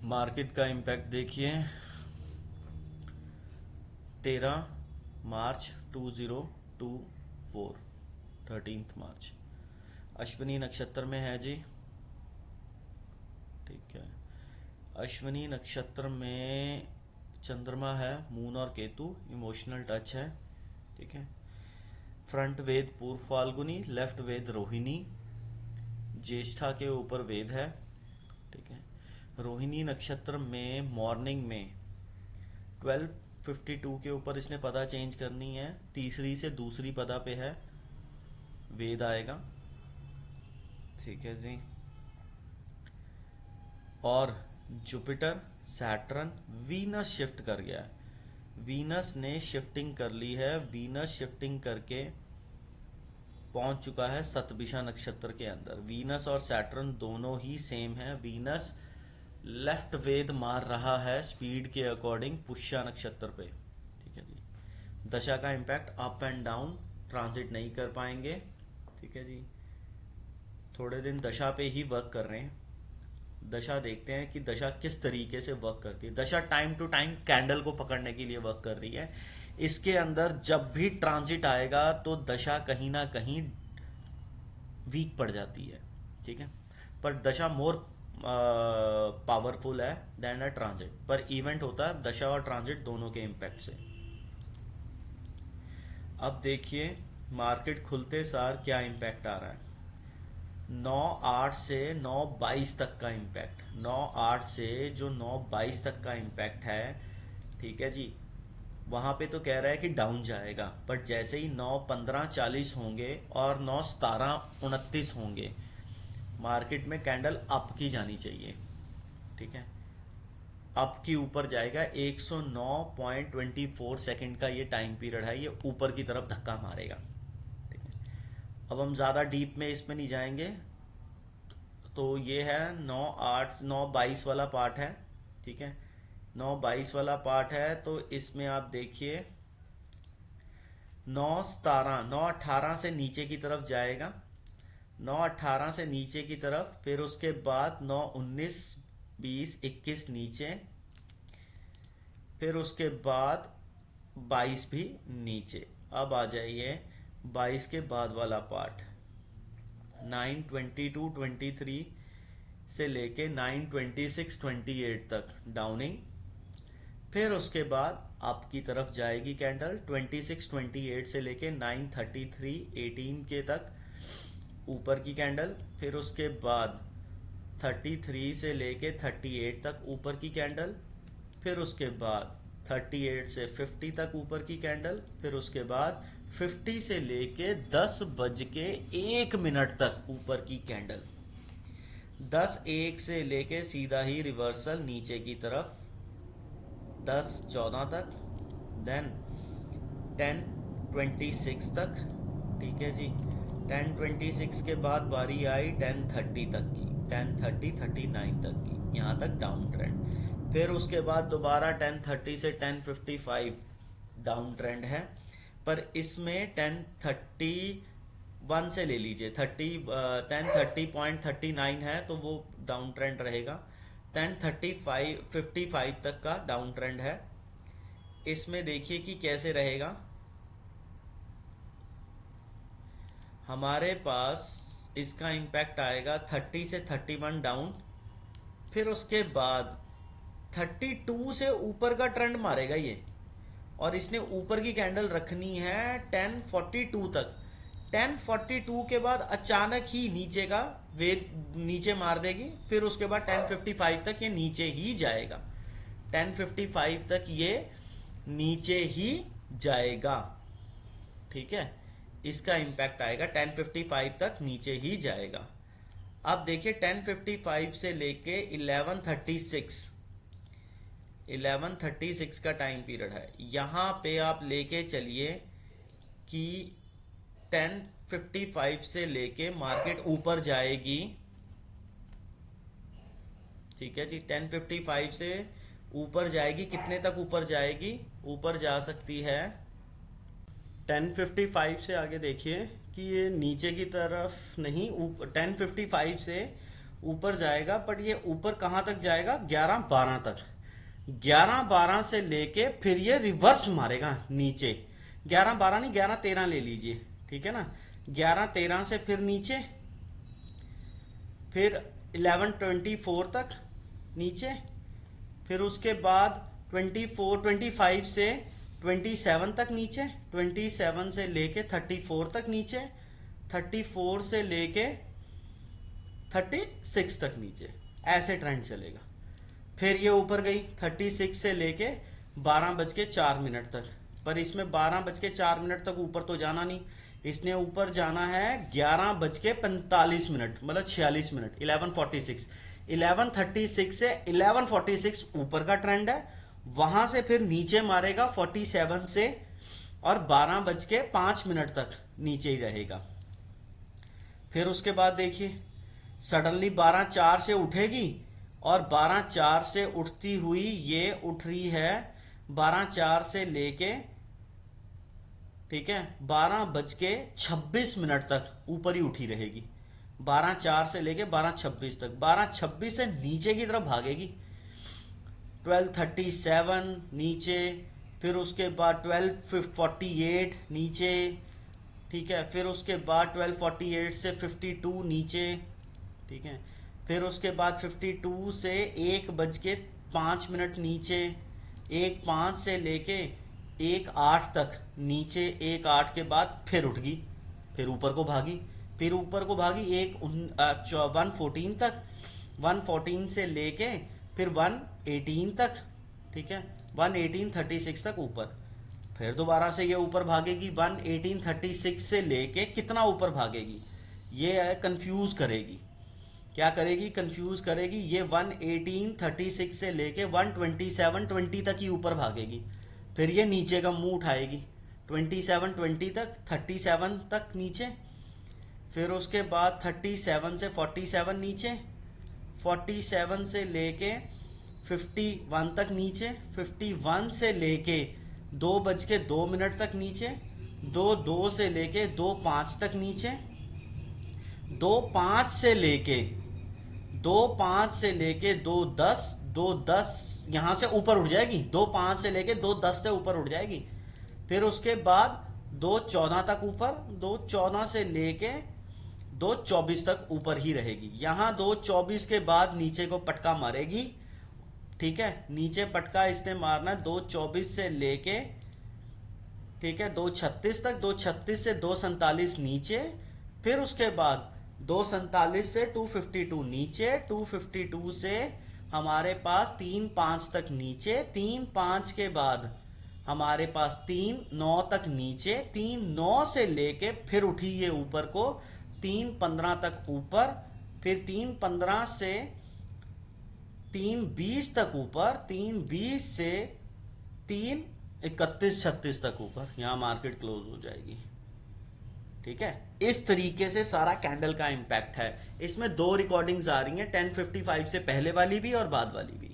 Market का impact देखिए 13 मार्च 2024 13 मार्च अश्विनी नक्षत्र में है जी। ठीक है, अश्विनी नक्षत्र में चंद्रमा है, मून और केतु, इमोशनल टच है। ठीक है, फ्रंट वेद पूर्व फाल्गुनी, लेफ्ट वेद रोहिणी, ज्येष्ठा के ऊपर वेद है। ठीक है, रोहिणी नक्षत्र में मॉर्निंग में 12:52 के ऊपर इसने पदा चेंज करनी है, तीसरी से दूसरी पदा पे है, वेद आएगा। ठीक है जी, और जुपिटर, सैटर्न, वीनस शिफ्ट कर गया है। वीनस ने शिफ्टिंग कर ली है, वीनस शिफ्टिंग करके पहुंच चुका है सतभिषा नक्षत्र के अंदर। वीनस और सैटर्न दोनों ही सेम है। वीनस लेफ्ट वेद मार रहा है स्पीड के अकॉर्डिंग पुष्या नक्षत्र पे। ठीक है जी, दशा का impact up and down, transit नहीं कर पाएंगे। ठीक है जी, थोड़े दिन दशा पे ही वर्क कर रहे हैं। दशा देखते हैं कि दशा किस तरीके से वर्क करती है। दशा टाइम टू टाइम कैंडल को पकड़ने के लिए वर्क कर रही है। इसके अंदर जब भी ट्रांजिट आएगा तो दशा कहीं ना कहीं वीक पड़ जाती है। ठीक है, पर दशा मोर पावरफुल है देन अ ट्रांजिट, पर इवेंट होता है दशा और ट्रांजिट दोनों के इम्पैक्ट से। अब देखिए मार्केट खुलते सार क्या इम्पैक्ट आ रहा है। 9/8 से 9/22 तक का इम्पैक्ट, 9/8 से जो 9/22 तक का इम्पैक्ट है। ठीक है जी, वहां पे तो कह रहा है कि डाउन जाएगा, बट जैसे ही 9:15-40 होंगे और 9:17-29 होंगे, मार्केट में कैंडल अप की जानी चाहिए। ठीक है, अप की ऊपर जाएगा। 109.24 सेकंड का ये टाइम पीरियड है, ये ऊपर की तरफ धक्का मारेगा। ठीक है, अब हम ज़्यादा डीप में इसमें नहीं जाएंगे। तो ये है 9/8 9/22 वाला पार्ट है। ठीक है, 9/22 वाला पार्ट है, तो इसमें आप देखिए 9:18 से नीचे की तरफ जाएगा, 9:18 से नीचे की तरफ, फिर उसके बाद 9:19 20 21 नीचे, फिर उसके बाद 22 भी नीचे। अब आ जाइए 22 के बाद वाला पार्ट, 9:22-23 से लेके 9:26-28 तक डाउनिंग, फिर उसके बाद अप की तरफ जाएगी कैंडल 26-28 से लेके 9:33-18 के तक ऊपर की कैंडल, फिर उसके बाद 33 से लेके 38 तक ऊपर की कैंडल, फिर उसके बाद 38 से 50 तक ऊपर की कैंडल, फिर उसके बाद 50 से लेके 10:01 तक ऊपर की कैंडल, 10:01 से लेके सीधा ही रिवर्सल नीचे की तरफ 10:14 तक, देन 10:26 तक। ठीक है जी, 10:26 के बाद बारी आई 10:30 तक की, 10:30-39 तक की, यहाँ तक डाउन ट्रेंड। फिर उसके बाद दोबारा 10:30 से 10:55 डाउन ट्रेंड है, पर इसमें 10:31 से ले लीजिए 10:30.39 है तो वो डाउन ट्रेंड रहेगा। 10:55 तक का डाउन ट्रेंड है। इसमें देखिए कि कैसे रहेगा। हमारे पास इसका इम्पैक्ट आएगा 30 से 31 डाउन, फिर उसके बाद 32 से ऊपर का ट्रेंड मारेगा ये, और इसने ऊपर की कैंडल रखनी है 10:42 तक। 10:42 के बाद अचानक ही नीचे का वेद नीचे मार देगी, फिर उसके बाद 10:55 तक ये नीचे ही जाएगा, 10:55 तक ये नीचे ही जाएगा। ठीक है, इसका इम्पैक्ट आएगा 10:55 तक नीचे ही जाएगा। अब देखिए 10:55 से लेके 11:36 का टाइम पीरियड है। यहां पे आप लेके चलिए कि 10:55 से लेके मार्केट ऊपर जाएगी। ठीक है जी, 10:55 से ऊपर जाएगी, कितने तक ऊपर जाएगी? ऊपर जा सकती है 10:55 से आगे देखिए कि ये नीचे की तरफ नहीं, 10:55 से ऊपर जाएगा, बट ये ऊपर कहां तक जाएगा, 11-12 तक। 11-12 से लेके फिर ये रिवर्स मारेगा नीचे। 11-12 नहीं, 11-13 ले लीजिए, ठीक है ना। 11-13 से फिर नीचे, फिर 11-24 तक नीचे, फिर उसके बाद 25 से 27 तक नीचे, 27 से लेके 34 तक नीचे, 34 से लेके 36 तक नीचे, ऐसे ट्रेंड चलेगा। फिर ये ऊपर गई 36 से लेके 12:04 तक, पर इसमें 12:04 तक ऊपर तो जाना नहीं, इसने ऊपर जाना है 11:45, मतलब 46 मिनट, 11:46। 11:36 से 11:46 ऊपर का ट्रेंड है, वहां से फिर नीचे मारेगा 47 से, और 12:05 तक नीचे ही रहेगा। फिर उसके बाद देखिए सडनली 12:04 से उठेगी, और 12:04 से उठती हुई ये उठ रही है 12:04 से लेके, ठीक है, 12:26 तक ऊपर ही उठी रहेगी। 12:04 से लेके 12:26 तक, 12:26 से नीचे की तरफ भागेगी, 12:37 नीचे, फिर उसके बाद 12:48 नीचे, ठीक है, फिर उसके बाद 12:48 से 52 नीचे, ठीक है, फिर उसके बाद 52 से 1:05 नीचे, 1:05 से लेके 1:08 तक नीचे, 1:08 के बाद फिर उठ गई, फिर ऊपर को भागी, फिर ऊपर को भागी 114 तक, 114 से लेके फिर 118 तक, ठीक है, 118:36 तक ऊपर, फिर दोबारा से ये ऊपर भागेगी 118:36 से लेके कितना ऊपर भागेगी, ये कंफ्यूज करेगी। क्या करेगी, कंफ्यूज करेगी। ये 118:36 से लेके 127:20 तक ही ऊपर भागेगी, फिर ये नीचे का मुंह उठाएगी 27:20 तक, 37 तक नीचे, फिर उसके बाद 37 से 47 नीचे, 47 से लेके 51 तक नीचे, 51 से लेके 2:02 तक नीचे, 2:02 से लेके 2:05 तक नीचे, 2:05 से लेके 2:05 से लेके 2:10, 2:10 यहां से ऊपर उठ जाएगी, 2:05 से लेके 2:10 से ऊपर उठ जाएगी, फिर उसके बाद 2:14 तक ऊपर, 2:14 से लेके 2:24 तक ऊपर ही रहेगी। यहां 2:24 के बाद नीचे को पटका मारेगी, ठीक है, नीचे पटका इसने मारना है 2:24 से लेके, ठीक है, 2:36 तक, 2:36 से 2:47 नीचे, फिर उसके बाद 2:47 से 2:52 नीचे, 2:52 से हमारे पास 3:05 तक नीचे, 3:05 के बाद हमारे पास 3:09 तक नीचे, 3:09 से लेके फिर उठी ये ऊपर को 3:15 तक ऊपर, फिर 3:15 से 3:20 तक ऊपर, 3:20 से 3:31-36 तक ऊपर, यहां मार्केट क्लोज हो जाएगी। ठीक है, इस तरीके से सारा कैंडल का इंपैक्ट है। इसमें दो रिकॉर्डिंग्स आ रही हैं, 10:55 से पहले वाली भी और बाद वाली भी।